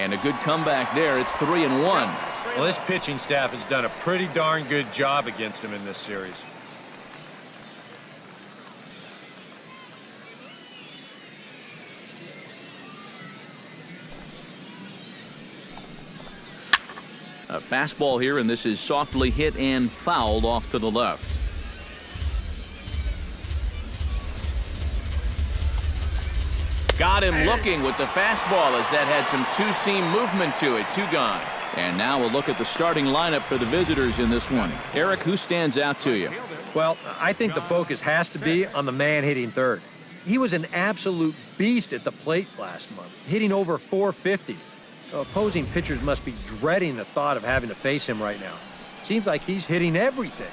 And a good comeback there. It's 3-1. Well, this pitching staff has done a pretty darn good job against him in this series. A fastball here, and this is softly hit and fouled off to the left. Got him looking with the fastball as that had some two-seam movement to it. 2 gone. And now we'll look at the starting lineup for the visitors in this one. Eric, who stands out to you? Well, I think the focus has to be on the man hitting third. He was an absolute beast at the plate last month, hitting over 450. Opposing pitchers must be dreading the thought of having to face him right now. Seems like he's hitting everything.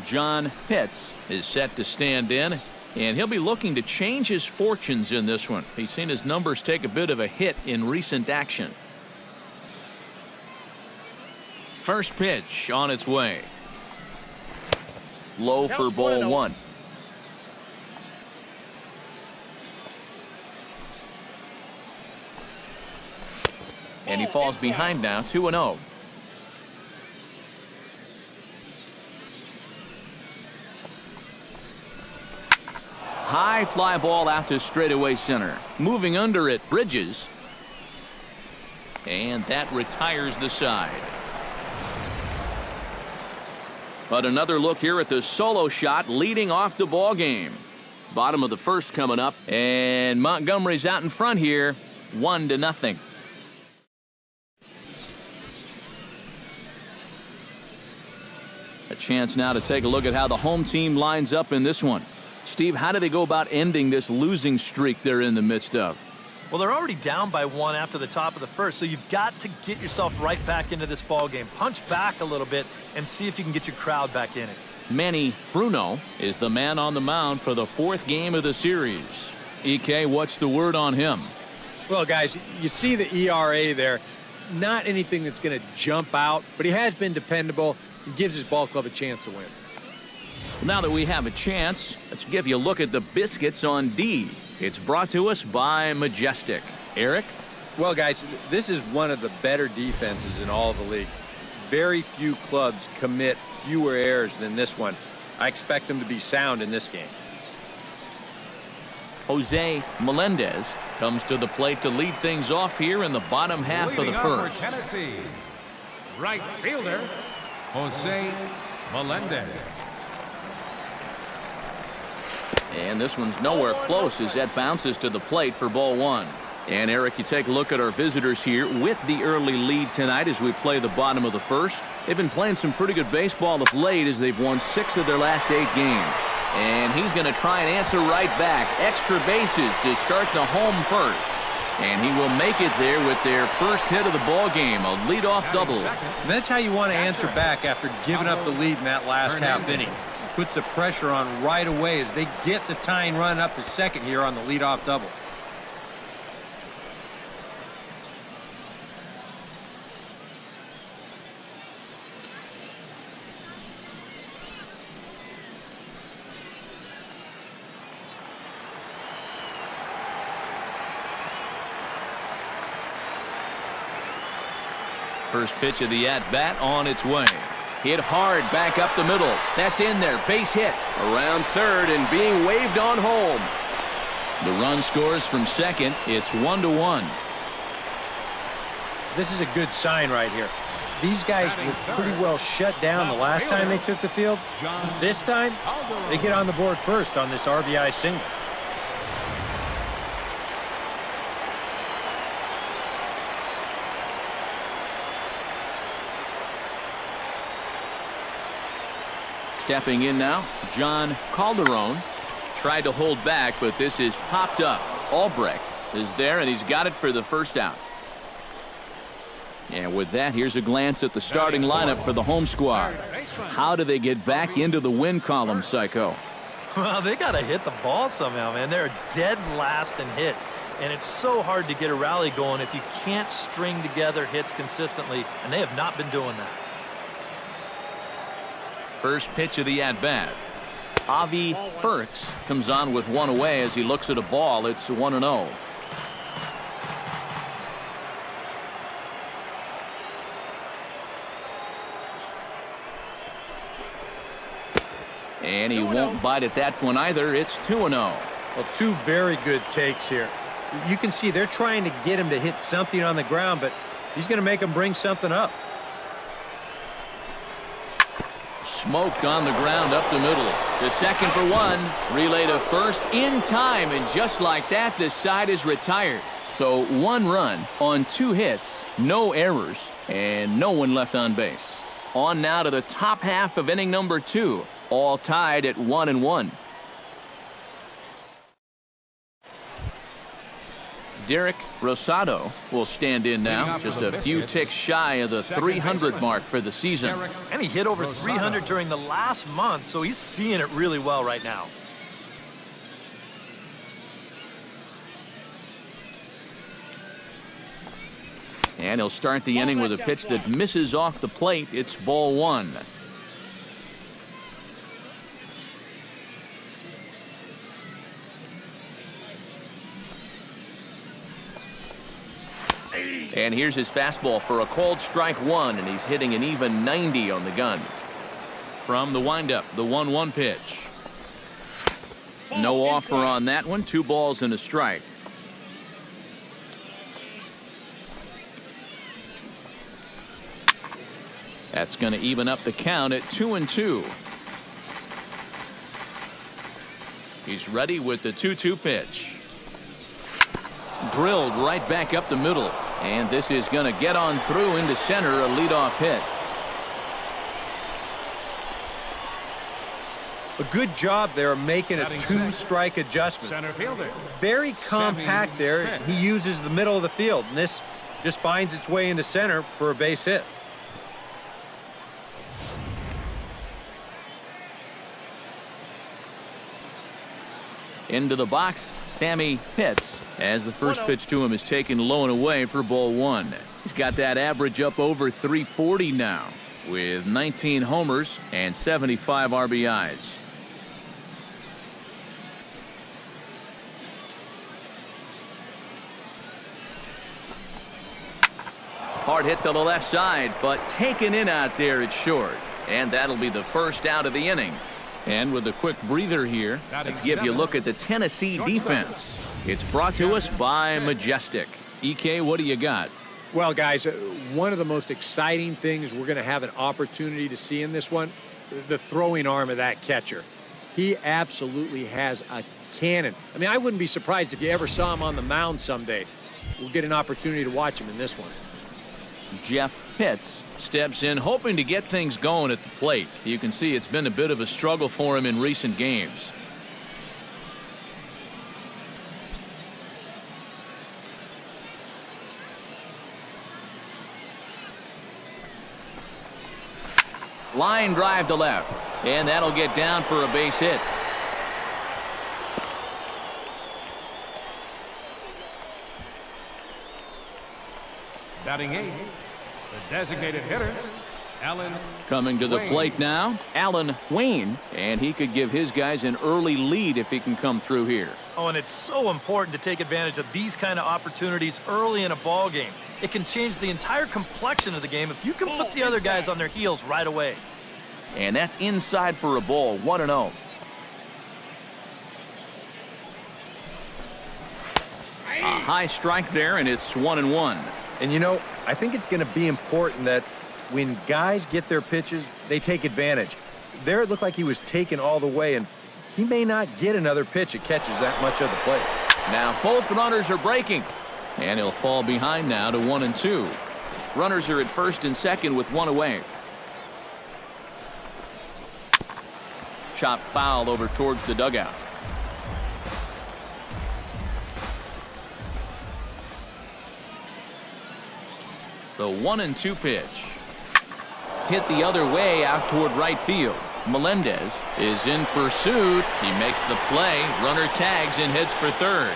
John Pitts is set to stand in, and he'll be looking to change his fortunes in this one. He's seen his numbers take a bit of a hit in recent action. First pitch on its way. Low for ball 1. And he falls behind now, 2-0. High fly ball out to straightaway center. Moving under it, Bridges. And that retires the side. But another look here at the solo shot leading off the ball game. Bottom of the first coming up, and Montgomery's out in front here, 1-0. A chance now to take a look at how the home team lines up in this one. Steve, how do they go about ending this losing streak they're in the midst of? Well, they're already down by 1 after the top of the first, so you've got to get yourself right back into this ball game. Punch back a little bit and see if you can get your crowd back in it. Manny Bruno is the man on the mound for the 4th game of the series. EK, what's the word on him? Well, guys, you see the ERA there. Not anything that's going to jump out, but he has been dependable. He gives his ball club a chance to win. Now that we have a chance, let's give you a look at the biscuits on D. It's brought to us by Majestic. Eric? Well, guys, this is one of the better defenses in all of the league. Very few clubs commit fewer errors than this one. I expect them to be sound in this game. Jose Melendez comes to the plate to lead things off here in the bottom half of the first. For Tennessee, right fielder, Jose Melendez. And this one's nowhere close as that bounces to the plate for ball 1. And Eric, you take a look at our visitors here with the early lead tonight as we play the bottom of the first. They've been playing some pretty good baseball of late as they've won 6 of their last 8 games. And he's going to try and answer right back. Extra bases to start the home first. And he will make it there with their first hit of the ball game, a leadoff double. And that's how you want to answer back after giving up the lead in that last half inning. Puts the pressure on right away as they get the tying run up to second here on the leadoff double. First pitch of the at-bat on its way. Hit hard back up the middle. That's in there. Base hit. Around third and being waved on home. The run scores from second. It's 1-1. This is a good sign right here. These guys were pretty well shut down the last time they took the field. This time, they get on the board first on this RBI single. Stepping in now, John Calderon tried to hold back, but this is popped up. Albrecht is there, and he's got it for the first out. And with that, here's a glance at the starting lineup for the home squad. How do they get back into the win column, Psycho? Well, they got to hit the ball somehow, man. They're dead last in hits, and it's so hard to get a rally going if you can't string together hits consistently, and they have not been doing that. First pitch of the at-bat. Avi Ferks comes on with one away as he looks at a ball. It's 1-0. And he won't bite at that one either. It's 2-0. Well, two very good takes here. You can see they're trying to get him to hit something on the ground, but he's going to make him bring something up. Smoked on the ground up the middle. To second for one. Relay to first in time. And just like that, this side is retired. So 1 run on 2 hits, no errors, and no one left on base. On now to the top half of inning number 2. All tied at 1-1. Derek Rosado will stand in now, just a few ticks shy of the 300 mark for the season. And he hit over 300 during the last month, so he's seeing it really well right now. And he'll start the inning with a pitch that misses off the plate. It's ball 1. And here's his fastball for a called strike 1, and he's hitting an even 90 on the gun. From the windup, the 1-1 pitch. No offer on that one. 2 balls and a strike. That's going to even up the count at 2-2. He's ready with the 2-2 pitch. Drilled right back up the middle. And this is going to get on through into center, a leadoff hit. A good job there of making a 2-strike adjustment. Center fielder. Very compact there. He uses the middle of the field, and this just finds its way into center for a base hit. Into the box, Sammy Pitts, as the first pitch to him is taken low and away for ball 1. He's got that average up over 340 now, with 19 homers and 75 RBIs. Hard hit to the left side, but taken in out there at short. And that'll be the first out of the inning. And with a quick breather here, let's give you a look at the Tennessee defense. It's brought to us by Majestic. EK, what do you got? Well, guys, one of the most exciting things we're going to have an opportunity to see in this one, the throwing arm of that catcher. He absolutely has a cannon. I mean, I wouldn't be surprised if you ever saw him on the mound someday. We'll get an opportunity to watch him in this one. Jeff Pitts steps in, hoping to get things going at the plate. You can see it's been a bit of a struggle for him in recent games. Line drive to left, and that'll get down for a base hit. Batting 8th, the designated hitter, Alan. Coming to the Wayne. plate now, Alan Wayne, and he could give his guys an early lead if he can come through here. Oh, and it's so important to take advantage of these kind of opportunities early in a ball game. It can change the entire complexion of the game if you can put the other guys on their heels right away. And that's inside for a ball, 1-0. A high strike there, and it's 1-1. And, you know, I think it's going to be important that when guys get their pitches, they take advantage. There it looked like he was taken all the way, and he may not get another pitch that catches that much of the plate. Now both runners are breaking, and he'll fall behind now to 1-2. Runners are at first and second with 1 away. Chop foul over towards the dugout. The 1-2 pitch. Hit the other way out toward right field. Melendez is in pursuit. He makes the play. Runner tags and heads for third.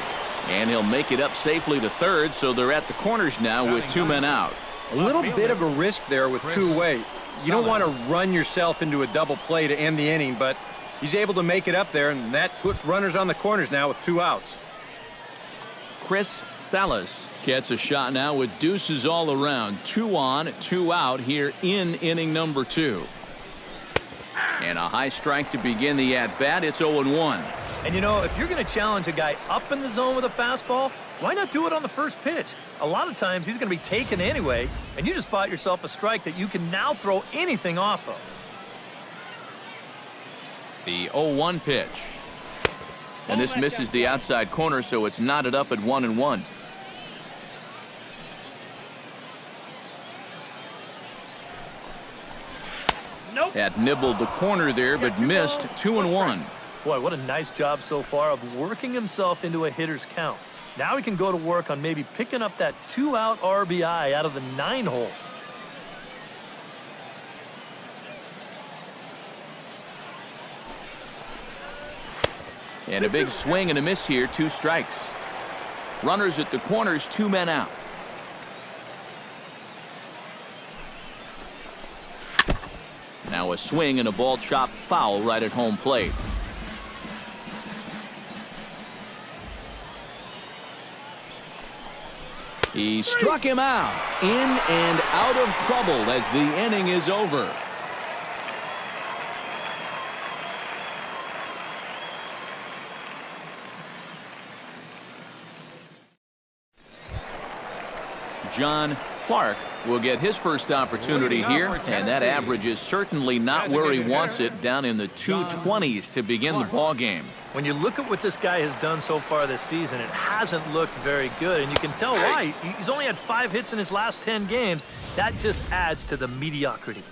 And he'll make it up safely to third, so they're at the corners now with 2 men out. A little bit of a risk there with 2 away. You don't want to run yourself into a double play to end the inning, but he's able to make it up there, and that puts runners on the corners now with 2 outs. Chris Salas gets a shot now with deuces all around. 2 on, 2 out here in inning number 2. And a high strike to begin the at-bat. It's 0-1. And you know, if you're going to challenge a guy up in the zone with a fastball, why not do it on the first pitch? A lot of times he's going to be taken anyway, and you just bought yourself a strike that you can now throw anything off of. The 0-1 pitch. And this misses the outside corner, so it's knotted up at 1-1. Nope. That nibbled the corner there, but missed. 2-1. Boy, what a nice job so far of working himself into a hitter's count. Now he can go to work on maybe picking up that 2-out RBI out of the 9-hole. And a big swing and a miss here. 2 strikes. Runners at the corners, 2 men out. Now a swing and a ball chopped foul right at home plate. He struck him out. In and out of trouble as the inning is over. John Clark will get his first opportunity here, and that average is certainly not where he wants it, down in the 220s to begin the ball game. When you look at what this guy has done so far this season, it hasn't looked very good, and you can tell why. He's only had 5 hits in his last 10 games. That just adds to the mediocrity.